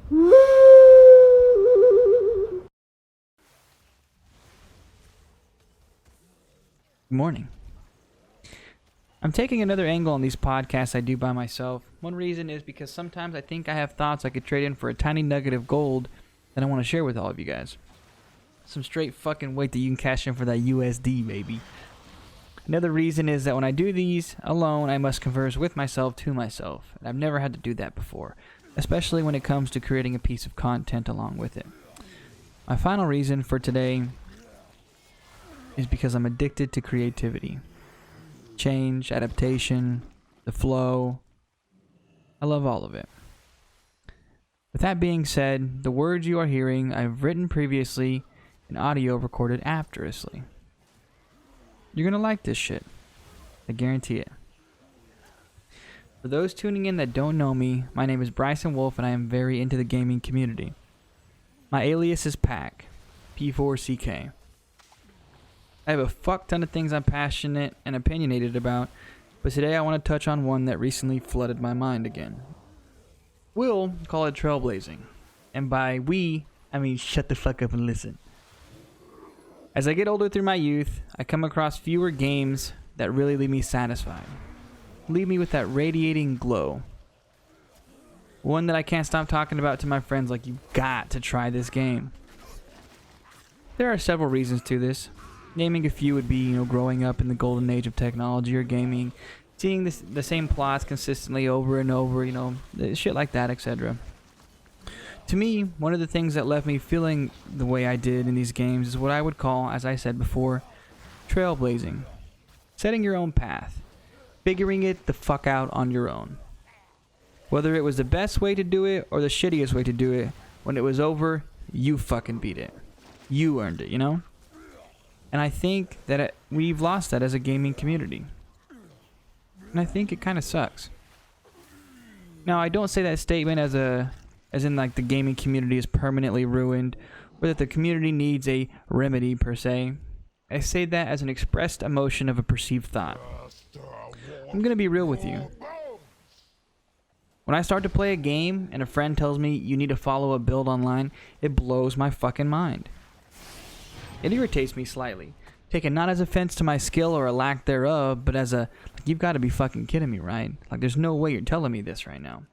Good morning. I'm taking another angle on these podcasts I do by myself. One reason is because sometimes I think I have thoughts I could trade in for a tiny nugget of gold that I want to share with all of you guys. Some straight fucking weight that you can cash in for that USD, baby. Another reason is that when I do these alone, I must converse with myself to myself. And I've never had to do that before, especially when it comes to creating a piece of content along with it. My final reason for today is because I'm addicted to creativity. Change, adaptation, the flow. I love all of it. With that being said, the words you are hearing I've written previously and audio recorded afterously. You're gonna like this shit. I guarantee it. For those tuning in that don't know me, my name is Bryson Wolf and I am very into the gaming community. My alias is Pack, P4CK. I have a fuck ton of things I'm passionate and opinionated about, but today I want to touch on one that recently flooded my mind again. We'll call it trailblazing. And by we, I mean shut the fuck up and listen. As I get older through my youth, I come across fewer games that really leave me satisfied. Leave me with that radiating glow. One that I can't stop talking about to my friends like, you've got to try this game. There are several reasons to this. Naming a few would be, growing up in the golden age of technology or gaming, seeing the same plots consistently over and over, shit like that, etc. To me, one of the things that left me feeling the way I did in these games is what I would call, as I said before, trailblazing. Setting your own path. Figuring it the fuck out on your own. Whether it was the best way to do it or the shittiest way to do it, when it was over, you fucking beat it. You earned it, And I think that we've lost that as a gaming community. And I think it kind of sucks. Now, I don't say that statement as in like the gaming community is permanently ruined, or that the community needs a remedy per se. I say that as an expressed emotion of a perceived thought. I'm gonna be real with you. When I start to play a game and a friend tells me you need to follow a build online, it blows my fucking mind. It irritates me slightly, taken not as offense to my skill or a lack thereof, but as a, you've got to be fucking kidding me, right? Like, there's no way you're telling me this right now.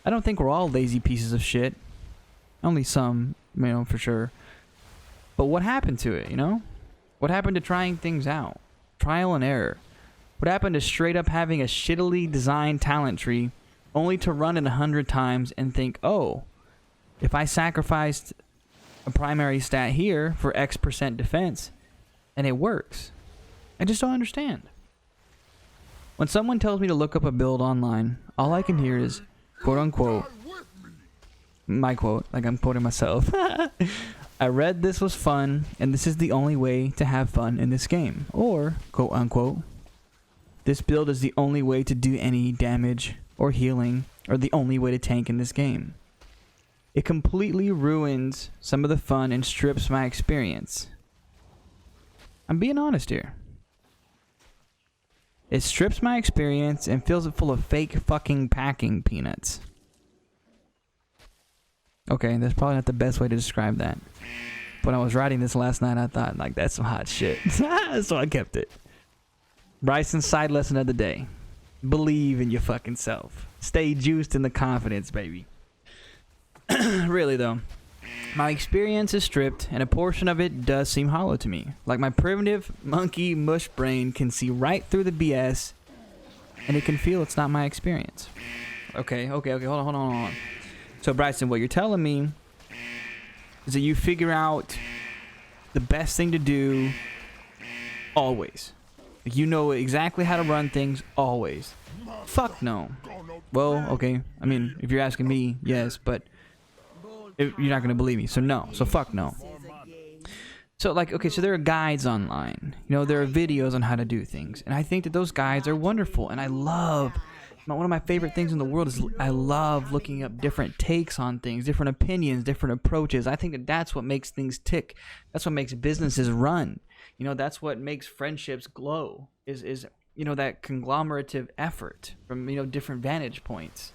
I don't think we're all lazy pieces of shit. Only some, for sure. But what happened to it, What happened to trying things out? Trial and error. What happened to straight up having a shittily designed talent tree only to run it 100 times and think, oh, if I sacrificed a primary stat here for X% defense and it works? I just don't understand. When someone tells me to look up a build online, all I can hear is, quote unquote, my quote, like I'm quoting myself. I read this was fun and this is the only way to have fun in this game. Or, quote unquote, this build is the only way to do any damage or healing or the only way to tank in this game. It completely ruins some of the fun and strips my experience. I'm being honest here. It strips my experience and fills it full of fake fucking packing peanuts. Okay, that's probably not the best way to describe that. When I was writing this last night, I thought, like, that's some hot shit. So I kept it. Bryson's side lesson of the day. Believe in your fucking self. Stay juiced in the confidence, baby. Really, though. My experience is stripped, and a portion of it does seem hollow to me. Like my primitive monkey mush brain can see right through the BS, and it can feel it's not my experience. Okay, hold on. So, Bryson, what you're telling me is that you figure out the best thing to do always. Like, you know exactly how to run things always. Fuck no. Well, okay. I mean, if you're asking me, yes, but you're not going to believe me. So no. So fuck no. So like, okay, so there are guides online. There are videos on how to do things. And I think that those guides are wonderful. And I love, one of my favorite things in the world is I love looking up different takes on things, different opinions, different approaches. I think that that's what makes things tick. That's what makes businesses run. That's what makes friendships glow is that conglomerative effort from, different vantage points.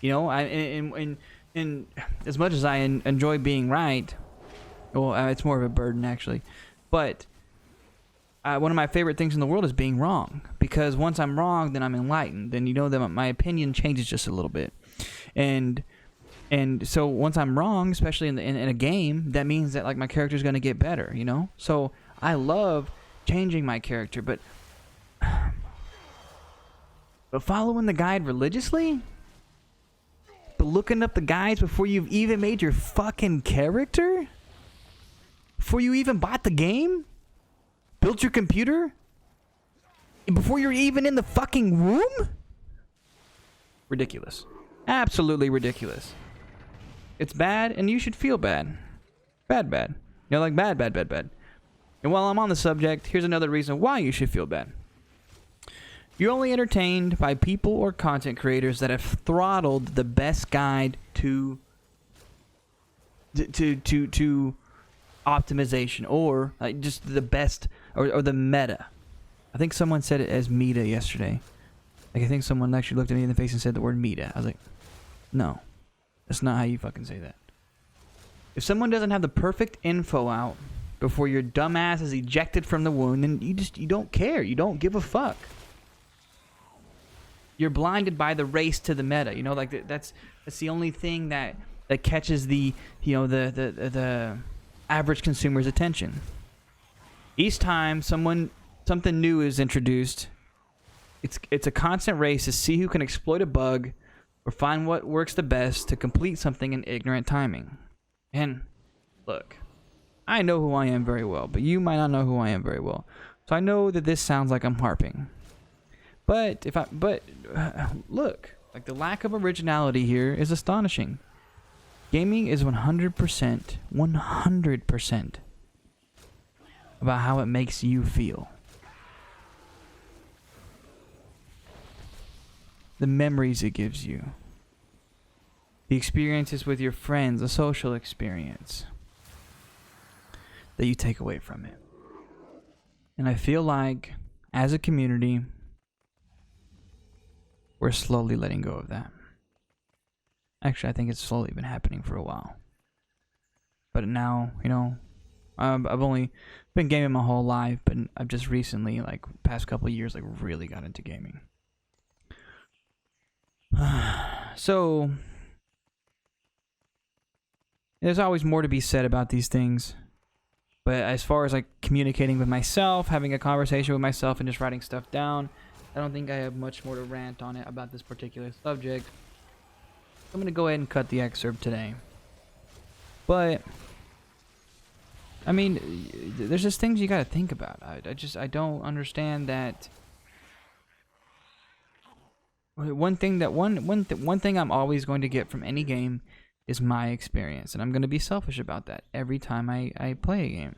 And And as much as I enjoy being right, well, it's more of a burden actually, but one of my favorite things in the world is being wrong, because once I'm wrong, then I'm enlightened. Then you know that my opinion changes just a little bit, and so once I'm wrong, especially in a game, that means that like my character is gonna get better, you know. So I love changing my character, but following the guide religiously, but looking up the guides before you've even made your fucking character, before you even bought the game, built your computer, before you're even in the fucking room? Ridiculous. Absolutely ridiculous. It's bad, and you should feel bad. Bad. You know, like bad. And while I'm on the subject, here's another reason why you should feel bad. You're only entertained by people or content creators that have throttled the best guide to optimization, or like just the best, or the meta. I think someone said it as meta yesterday. Like, I think someone actually looked at me in the face and said the word meta. I was like, no, that's not how you fucking say that. If someone doesn't have the perfect info out before your dumbass is ejected from the wound, then you don't care. You don't give a fuck. You're blinded by the race to the meta. You know, like that's the only thing that catches the average consumer's attention. Each time something new is introduced, it's a constant race to see who can exploit a bug or find what works the best to complete something in ignorant timing. And look, I know who I am very well, but you might not know who I am very well. So I know that this sounds like I'm harping. But look, like, the lack of originality here is astonishing. Gaming is 100% about how it makes you feel. The memories it gives you. The experiences with your friends, the social experience that you take away from it. And I feel like, as a community, we're slowly letting go of that. Actually, I think it's slowly been happening for a while. But now, you know, I've only been gaming my whole life, but I've just recently, like, past couple of years, like, really got into gaming. So, there's always more to be said about these things. But as far as, like, communicating with myself, having a conversation with myself, and just writing stuff down, I don't think I have much more to rant on it about this particular subject. I'm going to go ahead and cut the excerpt today. But, I mean, there's just things you got to think about. I don't understand that. One thing I'm always going to get from any game is my experience. And I'm going to be selfish about that every time I play a game.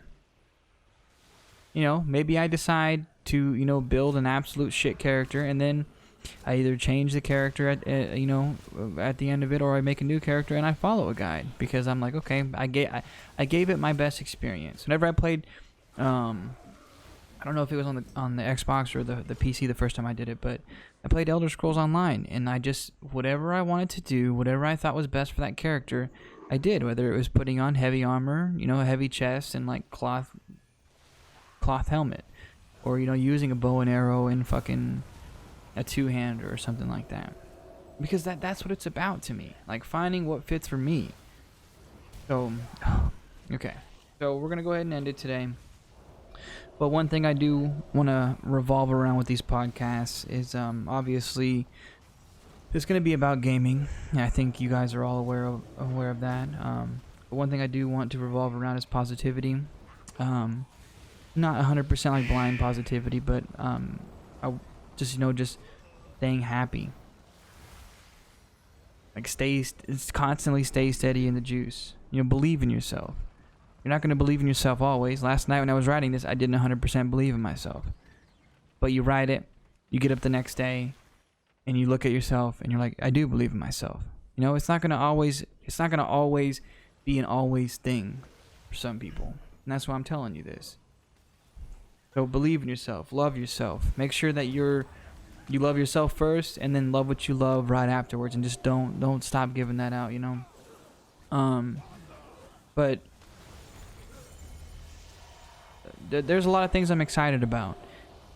You know, maybe I decide to, you know, build an absolute shit character, and then I either change the character at the end of it, or I make a new character and I follow a guide, because I'm like, okay, I gave it my best experience. Whenever I played, I don't know if it was on the Xbox or the PC the first time I did it, but I played Elder Scrolls Online, and I just, whatever I wanted to do, whatever I thought was best for that character, I did. Whether it was putting on heavy armor, you know, a heavy chest, and like cloth helmet, or, you know, using a bow and arrow and fucking a two-hander or something like that, because that's what it's about to me, like finding what fits for me. So okay, so we're gonna go ahead and end it today. But one thing I do want to revolve around with these podcasts is obviously it's gonna be about gaming. I think you guys are all aware of that. But one thing I do want to revolve around is positivity. Not 100% like blind positivity, but I just, you know, just staying happy. Like, constantly stay steady in the juice. You know, believe in yourself. You're not going to believe in yourself always. Last night when I was writing this, I didn't 100% believe in myself. But you write it, you get up the next day, and you look at yourself, and you're like, I do believe in myself. You know, it's not going to always be an always thing for some people. And that's why I'm telling you this. So believe in yourself, love yourself. Make sure that you love yourself first, and then love what you love right afterwards, and just don't stop giving that out, you know. But there's a lot of things I'm excited about.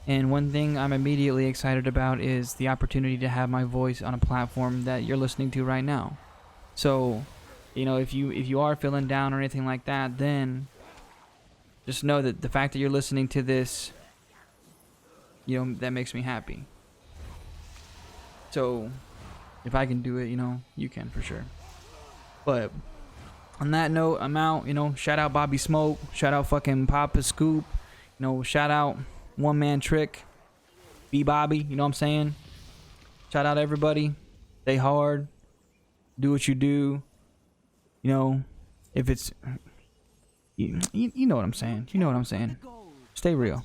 And one thing I'm immediately excited about is the opportunity to have my voice on a platform that you're listening to right now. So, you know, if you are feeling down or anything like that, then just know that the fact that you're listening to this, you know, that makes me happy. So, if I can do it, you know, you can for sure. But on that note, I'm out. You know, shout out Bobby Smoke. Shout out fucking Papa Scoop. You know, shout out One Man Trick. B Bobby. You know what I'm saying? Shout out everybody. Stay hard. Do what you do. You know, if it's... You know what I'm saying. You know what I'm saying. Stay real.